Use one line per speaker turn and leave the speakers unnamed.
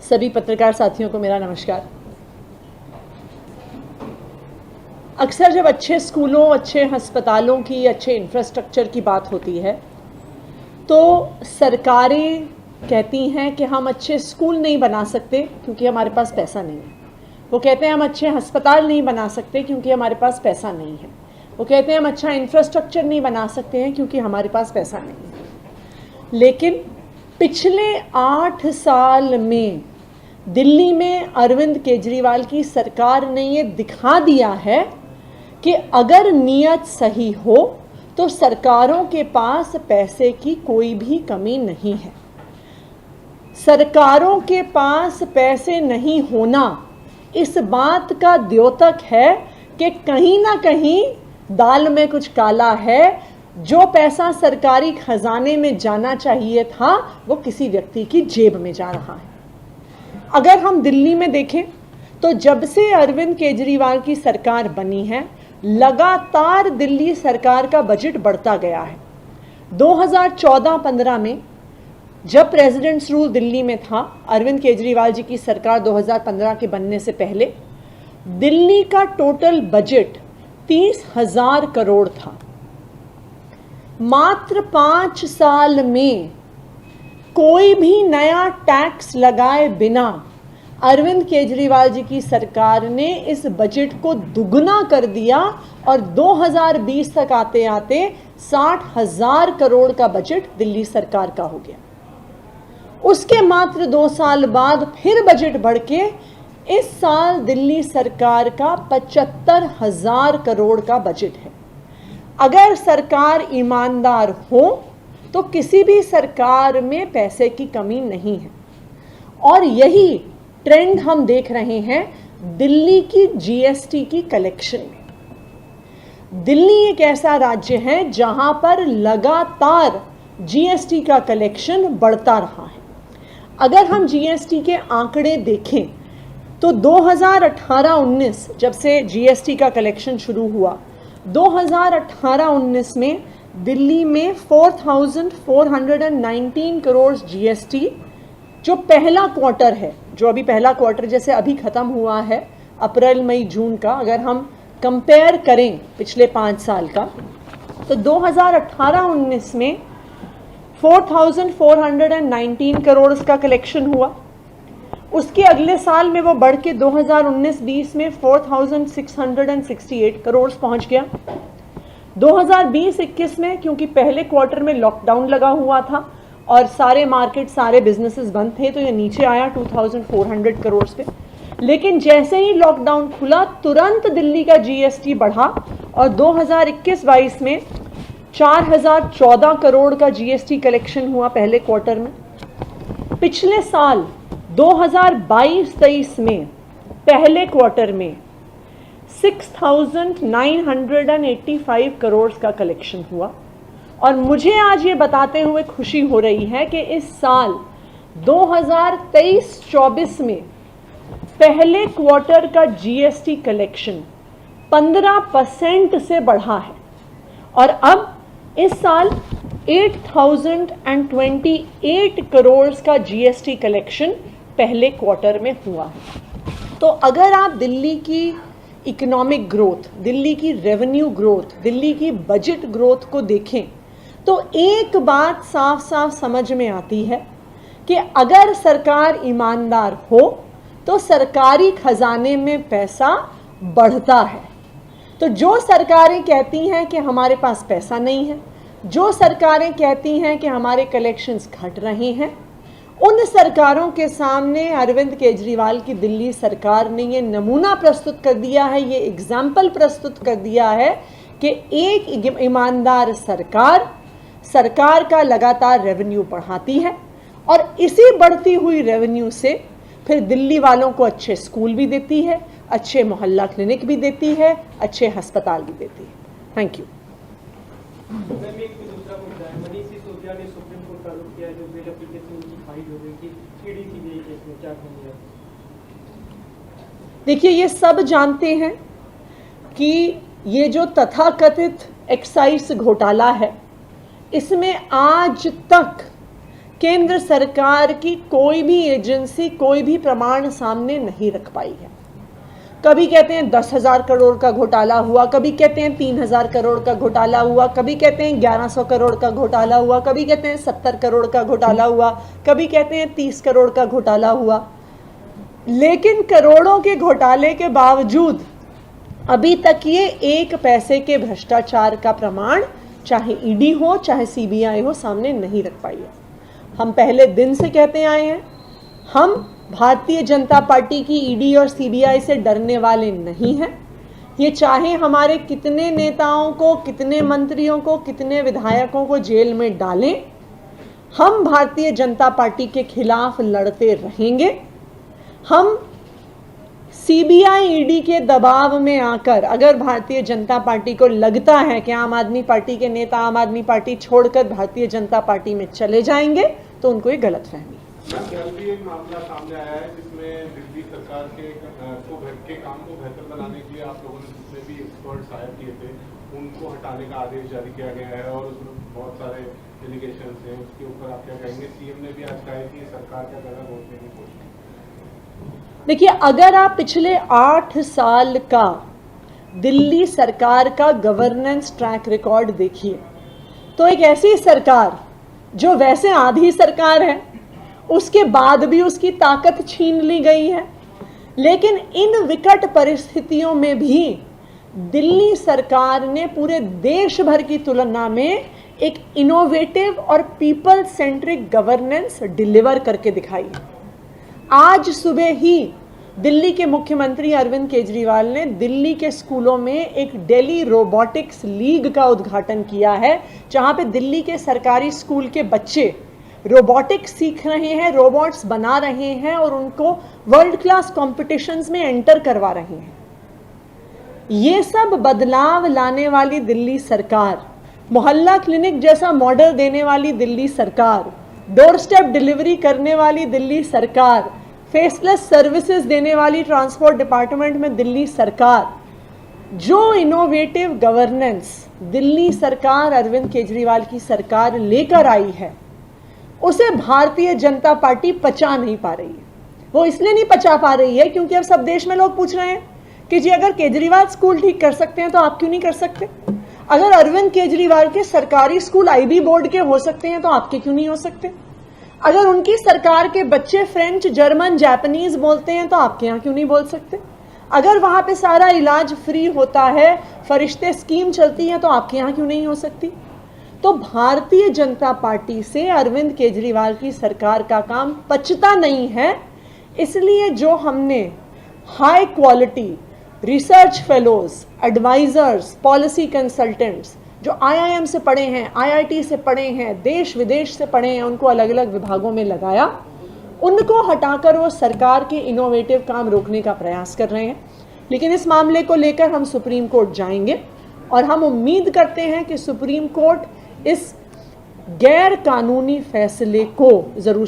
सभी पत्रकार साथियों को मेरा नमस्कार। अक्सर जब अच्छे स्कूलों, अच्छे अस्पतालों की, अच्छे इंफ्रास्ट्रक्चर की बात होती है तो सरकारें कहती हैं कि हम अच्छे स्कूल नहीं बना सकते क्योंकि हमारे पास पैसा नहीं है। वो कहते हैं हम अच्छे अस्पताल नहीं बना सकते क्योंकि हमारे पास पैसा नहीं है। वो कहते हैं हम अच्छा इंफ्रास्ट्रक्चर नहीं बना सकते हैं क्योंकि हमारे पास पैसा नहीं है। लेकिन पिछले 8 साल में दिल्ली में अरविंद केजरीवाल की सरकार ने ये दिखा दिया है कि अगर नीयत सही हो तो सरकारों के पास पैसे की कोई भी कमी नहीं है। सरकारों के पास पैसे नहीं होना इस बात का द्योतक है कि कहीं ना कहीं दाल में कुछ काला है। जो पैसा सरकारी खजाने में जाना चाहिए था वो किसी व्यक्ति की जेब में जा रहा है। अगर हम दिल्ली में देखें तो जब से अरविंद केजरीवाल की सरकार बनी है लगातार दिल्ली सरकार का बजट बढ़ता गया है। 2014-15 में जब प्रेसिडेंट्स रूल दिल्ली में था, अरविंद केजरीवाल जी की सरकार 2015 के बनने से पहले दिल्ली का टोटल बजट 30,000 करोड़ था। मात्र 5 साल में कोई भी नया टैक्स लगाए बिना अरविंद केजरीवाल जी की सरकार ने इस बजट को दुगना कर दिया और 2020 तक आते आते 60,000 करोड़ का बजट दिल्ली सरकार का हो गया। उसके मात्र 2 साल बाद फिर बजट बढ़ के इस साल दिल्ली सरकार का 75,000 करोड़ का बजट है। अगर सरकार ईमानदार हो तो किसी भी सरकार में पैसे की कमी नहीं है। और यही ट्रेंड हम देख रहे हैं दिल्ली की जीएसटी की कलेक्शन में। दिल्ली एक ऐसा राज्य है जहां पर लगातार जीएसटी का कलेक्शन बढ़ता रहा है। अगर हम जीएसटी के आंकड़े देखें तो 2018-19 जब से जीएसटी का कलेक्शन शुरू हुआ, 2018-19 में दिल्ली में 4,419 करोड़ जीएसटी जो पहला क्वार्टर है, जो अभी पहला क्वार्टर जैसे अभी ख़त्म हुआ है अप्रैल मई जून का, अगर हम कंपेयर करें पिछले 5 साल का तो 2018-19 में 4,419 करोड़ का कलेक्शन हुआ। उसके अगले साल में वो बढ़ के 2019-20 में 4,668 करोड़ पहुंच गया। 2020-21 में क्योंकि पहले क्वार्टर में लॉकडाउन लगा हुआ था और सारे मार्केट, सारे बिजनेसेस बंद थे तो ये नीचे आया 2,400 करोड़ पे। लेकिन जैसे ही लॉकडाउन खुला तुरंत दिल्ली का जीएसटी बढ़ा और 2021-22 में 4,014 करोड़ का जीएसटी कलेक्शन हुआ पहले क्वार्टर में। पिछले साल 2022-23 में पहले क्वार्टर में 6,985 करोड़ का कलेक्शन हुआ। और मुझे आज ये बताते हुए खुशी हो रही है कि इस साल 2023-24 में पहले क्वार्टर का जीएसटी कलेक्शन 15% से बढ़ा है और अब इस साल 8,028 करोड़ का जीएसटी कलेक्शन पहले क्वार्टर में हुआ है। तो अगर आप दिल्ली की इकोनॉमिक ग्रोथ, दिल्ली की रेवेन्यू ग्रोथ, दिल्ली की बजट ग्रोथ को देखें तो एक बात साफ साफ समझ में आती है कि अगर सरकार ईमानदार हो तो सरकारी खजाने में पैसा बढ़ता है। तो जो सरकारें कहती हैं कि हमारे पास पैसा नहीं है, जो सरकारें कहती हैं कि हमारे कलेक्शंस घट रहे हैं, उन सरकारों के सामने अरविंद केजरीवाल की दिल्ली सरकार ने ये नमूना प्रस्तुत कर दिया है, ये एग्जाम्पल प्रस्तुत कर दिया है कि एक ईमानदार सरकार का लगातार रेवेन्यू बढ़ाती है और इसी बढ़ती हुई रेवेन्यू से फिर दिल्ली वालों को अच्छे स्कूल भी देती है, अच्छे मोहल्ला क्लिनिक भी देती है, अच्छे अस्पताल भी देती है। Thank you. देखिए, ये सब जानते हैं कि ये जो तथाकथित एक्साइज घोटाला है इसमें आज तक केंद्र सरकार की कोई भी एजेंसी कोई भी प्रमाण सामने नहीं रख पाई है। कभी कहते हैं 10,000 करोड़ का घोटाला हुआ, कभी कहते हैं 3,000 करोड़ का घोटाला हुआ, कभी कहते हैं 1100 करोड़ का घोटाला हुआ, कभी कहते हैं 70 करोड़ का घोटाला हुआ, कभी कहते हैं 30 करोड़ का घोटाला हुआ। लेकिन करोड़ों के घोटाले के बावजूद अभी तक ये 1 पैसे के भ्रष्टाचार का प्रमाण, चाहे ईडी हो चाहे सीबीआई हो, सामने नहीं रख पाई है। हम पहले दिन से कहते आए हैं, हम भारतीय जनता पार्टी की ईडी और सीबीआई से डरने वाले नहीं हैं। ये चाहे हमारे कितने नेताओं को, कितने मंत्रियों को, कितने विधायकों को जेल में डालें, हम भारतीय जनता पार्टी के खिलाफ लड़ते रहेंगे। हम सीबीआई ईडी के दबाव में आकर अगर भारतीय जनता पार्टी को लगता है कि आम आदमी पार्टी के नेता आम आदमी पार्टी छोड़कर भारतीय जनता पार्टी में चले जाएंगे, तो उनको ये गलतफहमी।
कल भी एक मामला सामने आया है जिसमें दिल्ली सरकार के काम को बेहतर बनाने के लिए आप लोगों ने जितने भी एक्सपर्ट्स हायर किए थे उनको हटाने का आदेश जारी किया गया है और उसमें बहुत सारे एलिगेशंस हैं। उसके ऊपर आप क्या कहेंगे? सीएम ने भी आज कहा है कि सरकार का कदम रोकने की कोशिश।
देखिए, अगर आप पिछले 8 साल का दिल्ली सरकार का गवर्नेंस ट्रैक रिकॉर्ड देखिए, तो एक ऐसी सरकार जो वैसे आधी सरकार है, उसके बाद भी उसकी ताकत छीन ली गई है। लेकिन इन विकट परिस्थितियों में भी दिल्ली सरकार ने पूरे देश भर की तुलना में एक इनोवेटिव और पीपल सेंट्रिक गवर्नेंस डिलीवर करके दिखाई। आज सुबह ही दिल्ली के मुख्यमंत्री अरविंद केजरीवाल ने दिल्ली के स्कूलों में एक दिल्ली रोबोटिक्स लीग का उद्घाटन किया है, जहां पे दिल्ली के सरकारी स्कूल के बच्चे रोबोटिक्स सीख रहे हैं, रोबोट्स बना रहे हैं और उनको वर्ल्ड क्लास कॉम्पिटिशन्स में एंटर करवा रहे हैं। ये सब बदलाव लाने वाली दिल्ली सरकार, मोहल्ला क्लिनिक जैसा मॉडल देने वाली दिल्ली सरकार, डोर स्टेप डिलीवरी करने वाली दिल्ली सरकार, फेसलेस सर्विसेज देने वाली ट्रांसपोर्ट डिपार्टमेंट में दिल्ली सरकार, जो इनोवेटिव गवर्नेंस दिल्ली सरकार अरविंद केजरीवाल की सरकार लेकर आई है, उसे भारतीय जनता पार्टी पचा नहीं पा रही है। वो इसलिए नहीं पचा पा रही है क्योंकि अब सब देश में लोग पूछ रहे हैं कि जी अगर केजरीवाल स्कूल ठीक कर सकते हैं तो आप क्यों नहीं कर सकते? अगर अरविंद केजरीवाल के सरकारी स्कूल आईबी बोर्ड के हो सकते हैं तो आपके क्यों नहीं हो सकते? अगर उनकी सरकार के बच्चे फ्रेंच, जर्मन, जापानीज बोलते हैं तो आपके यहाँ क्यों नहीं बोल सकते? अगर वहां पे सारा इलाज फ्री होता है, फरिश्ते स्कीम चलती है, तो आपके यहाँ क्यों नहीं हो सकती? तो भारतीय जनता पार्टी से अरविंद केजरीवाल की सरकार का काम पचता नहीं है। इसलिए जो हमने high quality research fellows, advisers, policy consultants जो आईआईएम से पढ़े हैं, आईआईटी से पढ़े हैं, देश विदेश से पढ़े हैं, उनको अलग अलग विभागों में लगाया। उनको हटाकर वो सरकार के इनोवेटिव काम रोकने का प्रयास कर रहे हैं। लेकिन इस मामले को लेकर हम सुप्रीम कोर्ट जाएंगे और हम उम्मीद करते हैं कि सुप्रीम कोर्ट इस गैर कानूनी फैसले को जरूर